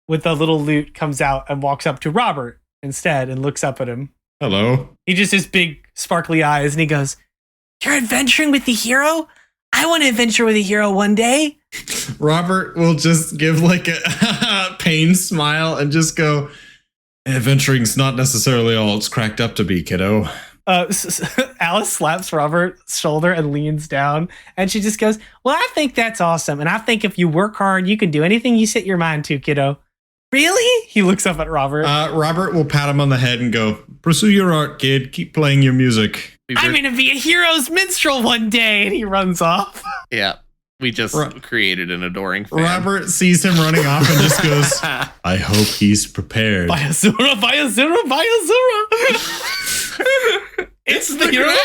with a little lute comes out and walks up to Robert instead and looks up at him. Hello. He just has big sparkly eyes and he goes, "You're adventuring with the hero? I want to adventure with a hero one day." Robert will just give like a pained smile and just go, "Adventuring's not necessarily all it's cracked up to be, kiddo." Alice slaps Robert's shoulder and leans down, and she just goes, "Well, I think that's awesome, and I think if you work hard, you can do anything you set your mind to, kiddo." "Really?" He looks up at Robert. Robert will pat him on the head and go, "Pursue your art, kid. Keep playing your music." "I'm going to be a hero's minstrel one day," and he runs off. Yeah. we just created an adoring fan. Robert sees him running off and just goes, I hope he's prepared. Bayazura. It's the hero of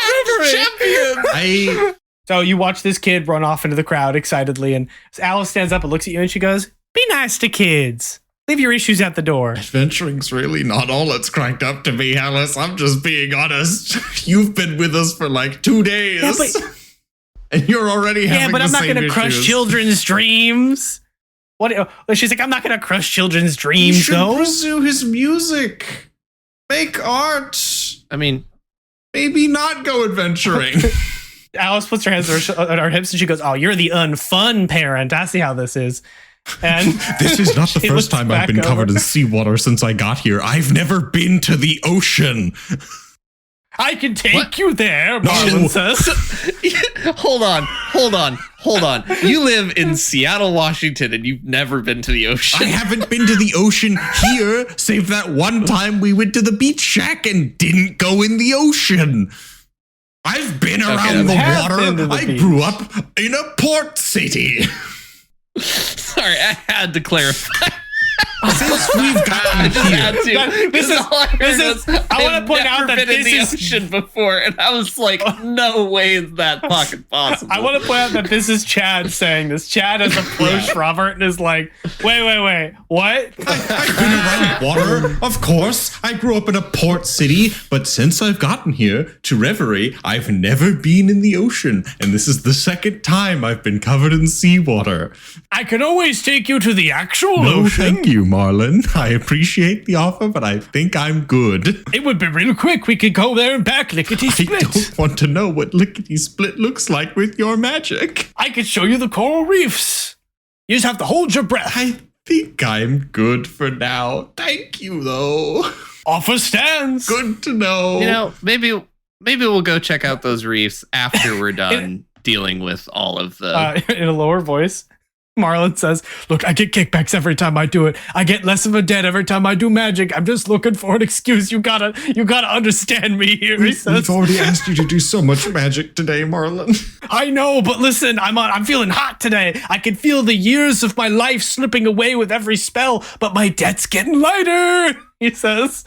Reverie. So you watch this kid run off into the crowd excitedly, and Alice stands up and looks at you and she goes, be nice to kids. Leave your issues at the door. Adventuring's really not all it's cranked up to be, Alice. I'm just being honest. You've been with us for like 2 days. Yeah, and you're already having but I'm not going to crush children's dreams. What? She's like, I'm not going to crush children's dreams, you should though. pursue his music. Make art. I mean, maybe not go adventuring. Alice puts her hands on her hips and she goes, oh, you're the unfun parent. I see how this is. And this is not the first time I've been covered in seawater since I got here. I've never been to the ocean. I can take you there, Marlon says. Hold on. You live in Seattle, Washington, and you've never been to the ocean. I haven't been to the ocean here, save that one time we went to the beach shack and didn't go in the ocean. I've been around the water. I grew up in a port city. Sorry, I had to clarify. Since we've gotten here, I want to point out that been in the this is ocean before, and I was like, no way is that fucking possible. I want to point out that this is Chad saying this. Chad has approached Robert and is like, wait, what? I've been around water, of course. I grew up in a port city, but since I've gotten here to Reverie, I've never been in the ocean, and this is the second time I've been covered in seawater. I can always take you to the actual ocean. Thank you, Marlon. I appreciate the offer, but I think I'm good. It would be real quick. We could go there and back lickety-split. I don't want to know what lickety-split looks like with your magic. I could show you the coral reefs. You just have to hold your breath. I think I'm good for now. Thank you, though. Offer stands. Good to know. You know, maybe we'll go check out those reefs after we're done dealing with all of the... in a lower voice. Marlon says, look, I get kickbacks every time I do it. I get less of a debt every time I do magic. I'm just looking for an excuse. You gotta understand me here. He says, we've already asked you to do so much magic today, Marlon. I know, but listen, I'm feeling hot today. I can feel the years of my life slipping away with every spell, but my debt's getting lighter, he says.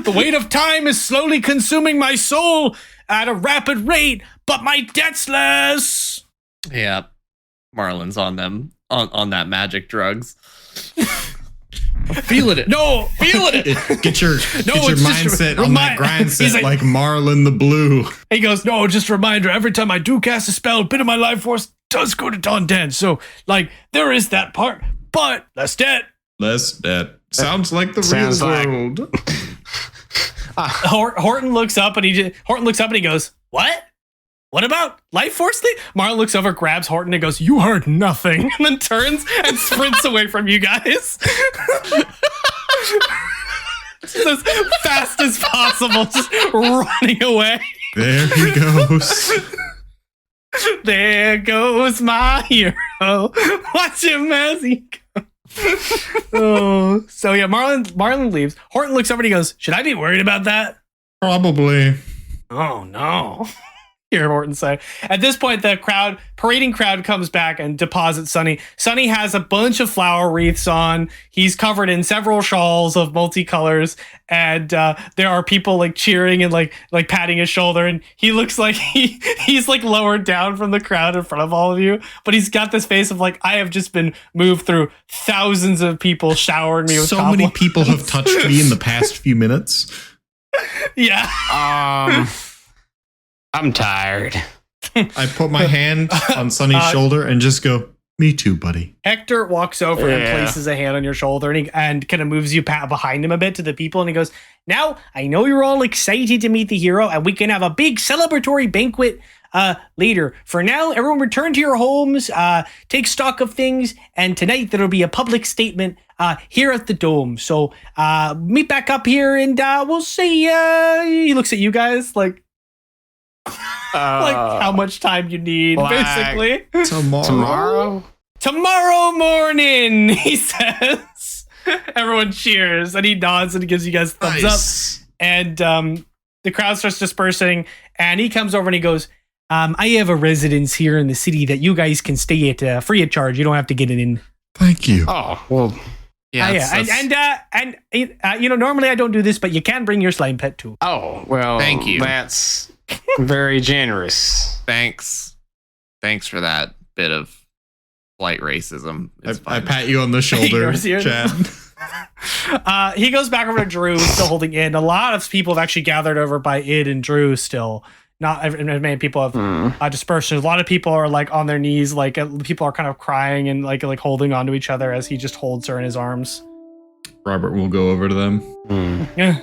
The weight of time is slowly consuming my soul at a rapid rate, but my debt's less. Yeah, Marlon's on them on that magic drugs. Feeling it. No, feeling it. Get your mindset on that grind set like Marlon the Blue. He goes, no, just a reminder, every time I do cast a spell, a bit of my life force does go to Don Den. So, like, there is that part, but less debt. Less debt. Sounds like the real world. Horton looks up and he goes, what? What about life force thing? Marlon looks over, grabs Horton and goes, you heard nothing, and then turns and sprints away from you guys. Just as fast as possible, just running away. There he goes. There goes my hero. Watch him as he goes. Oh, so yeah, Marlon leaves. Horton looks over and he goes, should I be worried about that? Probably. Oh no. Hear Horton say. At this point, the parading crowd comes back and deposits Sonny. Sonny has a bunch of flower wreaths on. He's covered in several shawls of multicolors, and there are people like cheering and like patting his shoulder. And he looks like he's like lowered down from the crowd in front of all of you, but he's got this face of like, I have just been moved through thousands of people showering me with compliments. Many people have touched me in the past few minutes. Yeah. I'm tired. I put my hand on Sonny's shoulder and just go, me too, buddy. Hector walks over and places a hand on your shoulder and kind of moves you behind him a bit to the people. And he goes, now, I know you're all excited to meet the hero and we can have a big celebratory banquet later. For now, everyone return to your homes, take stock of things. And tonight there'll be a public statement here at the Dome. So meet back up here and we'll see. He looks at you guys like how much time you need, basically. Tomorrow morning, he says. Everyone cheers, and he nods and he gives you guys thumbs up. And the crowd starts dispersing, and he comes over and he goes, I have a residence here in the city that you guys can stay at free of charge. You don't have to get it in. Thank you. Oh, well, Normally I don't do this, but you can bring your slime pet too. oh, well, Thank you. That's very generous. Thanks for that bit of light racism. It's I fine. pat you on the shoulder, Yours here. Chad. He goes back over to Drew, still holding Id. A lot of people have actually gathered over by Id and Drew still. Not as many people have dispersed. A lot of people are like on their knees, like people are kind of crying and like holding onto each other as he just holds her in his arms. Robert will go over to them. Yeah.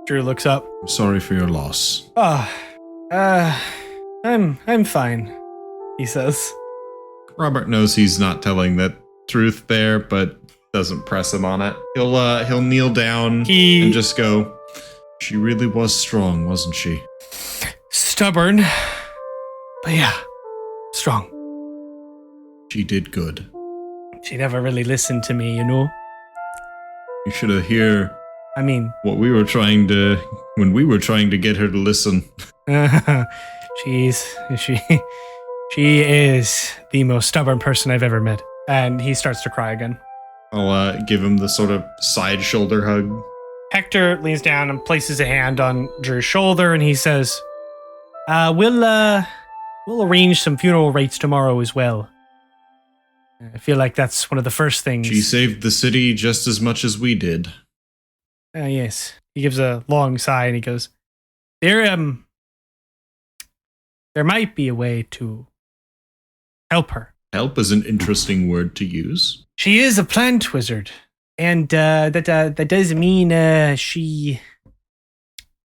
Drew looks up. I'm sorry for your loss. I'm fine, he says. Robert knows he's not telling the truth there, but doesn't press him on it. He'll kneel down and just go, "She really was strong, wasn't she?" Stubborn, but yeah, strong. She did good. She never really listened to me, you know? You should have heard I mean, when we were trying to get her to listen. she is the most stubborn person I've ever met. And he starts to cry again. I'll give him the sort of side shoulder hug. Hector leans down and places a hand on Drew's shoulder, and he says, we'll arrange some funeral rites tomorrow as well. I feel like that's one of the first things. She saved the city just as much as we did. Yes. He gives a long sigh and he goes, there might be a way to help her. Help is an interesting word to use. She is a plant wizard, and that does mean she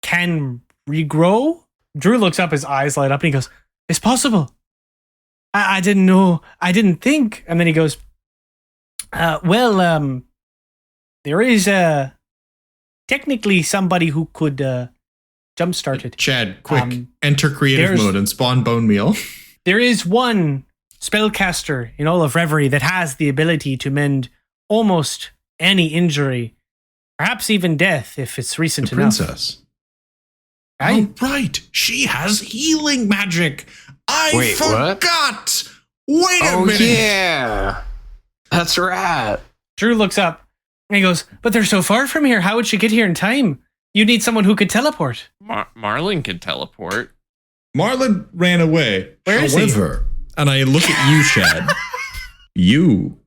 can regrow. Drew looks up, his eyes light up, and he goes, "It's possible. I didn't know. I didn't think." And then he goes, "There is technically somebody who could jumpstart it. Chad, quick, enter creative mode and spawn bone meal." There is one spellcaster in all of Reverie that has the ability to mend almost any injury, perhaps even death if it's recent enough. The princess. Right? Oh, right. She has healing magic. Wait, forgot. Wait a minute. Yeah. That's right. Drew looks up and he goes, "But they're so far from here. How would she get here in time? You need someone who could teleport." Marlon can teleport. Marlon ran away. Where is he? However, and I look at you, Chad. You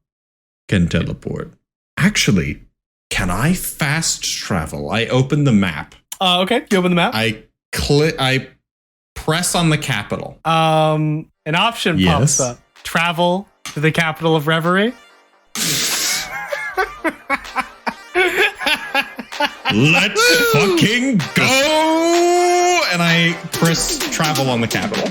can teleport. Actually, can I fast travel? I open the map. Okay. You open the map. I press on the capital. An option pops up. Travel to the capital of Reverie. Let's fucking go! And I press travel on the capital.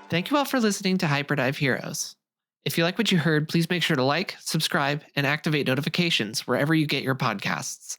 Thank you all for listening to Hyperdive Heroes. If you like what you heard, please make sure to like, subscribe, and activate notifications wherever you get your podcasts.